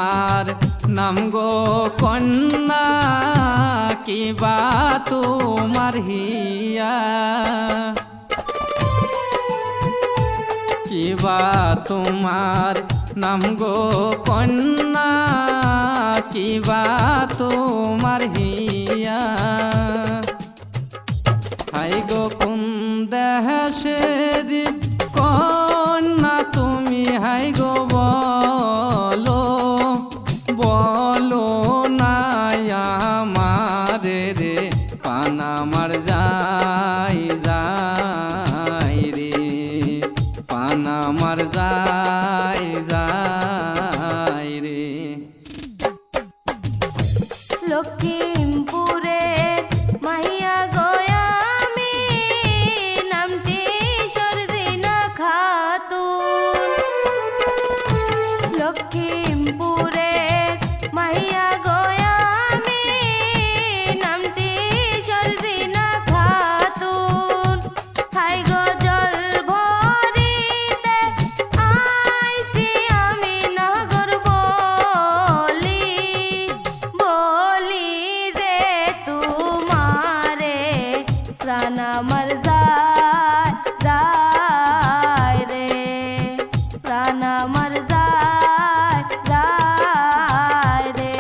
আমার নাম গো কন্যা কিবা তোমার হিয়া কিবা তোমার নাম গো কন্যা কিবা তোমার হিয়া হাই গো কোন দেশের কন্যা তুমি হাই গো বলো বলো না আমারে রে পানামার যাই যাই রে পানামার যাই যাই রে লক্ষ্মীমপুরে মাহিয়া গয়া আমি নামটি সরদিনা খাতুন লক্ষ্মীমপুরে মাহিয়া গয়া আমি নামটি সরদিনা খাতুন হাই গো জল ভরিতে আইছি আমি নগর বলি বলি রে তোমারে প্রাণ আমার যায় যায় রে প্রাণ আমার যায় যায় রে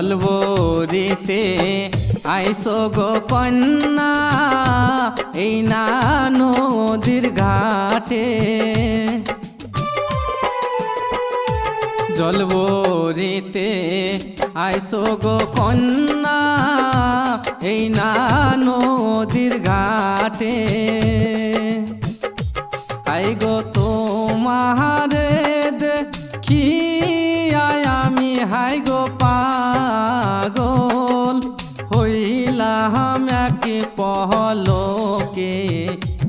জলবরিতে আইসো গো কন্যা এই না নদীর ঘাটে জলবরিতে আইসো গো কন্যা এই না নদীর ঘাটে আই গো তোমারে দেখি আমি হাই গো পাগল হইলাম একে পহলকে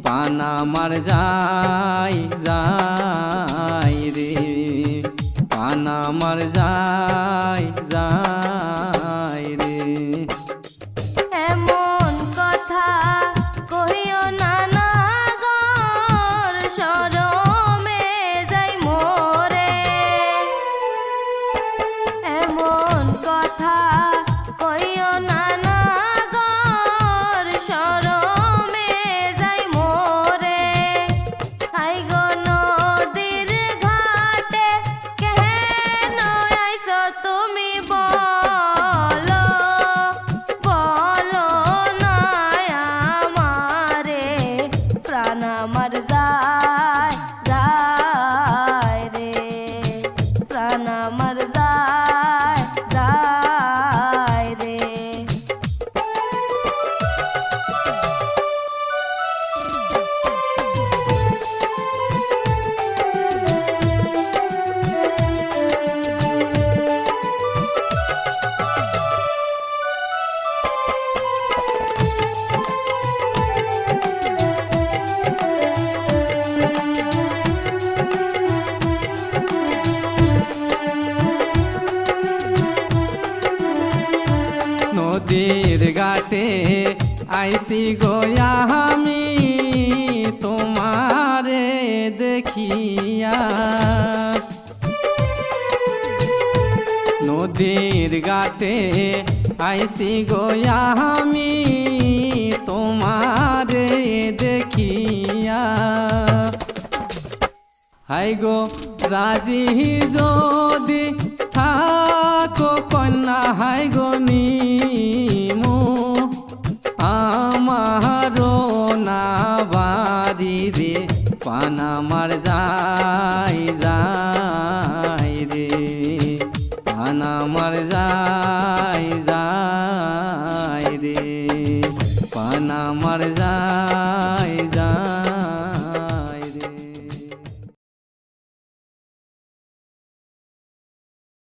পানামার যাই যাই রে পানামার যাই যাই রে এমন কথা কহিও না নাগর শরমে যাই মোরে এমন কথা কহিও না নাগর শরমে যাই মোরে হাই গো নদীর ঘাটে কেন আইছো তুমি বলো বলো না আমারে প্রাণ আমার যায় যায় রে প্রাণ আমার যায় যায় রে নদীর ঘাটে আইসি গোয়া আমি তোমারে দেখিয়া নদীর ঘাটে আইসি গোয়া আমি তোমারে দেখিয়া হাই গো রাজি যদি থাকো কন্যা হাই গো নিমু আমারো না বাড়ি রে পানামার যাই যাই রে প্রাণ আমার যায়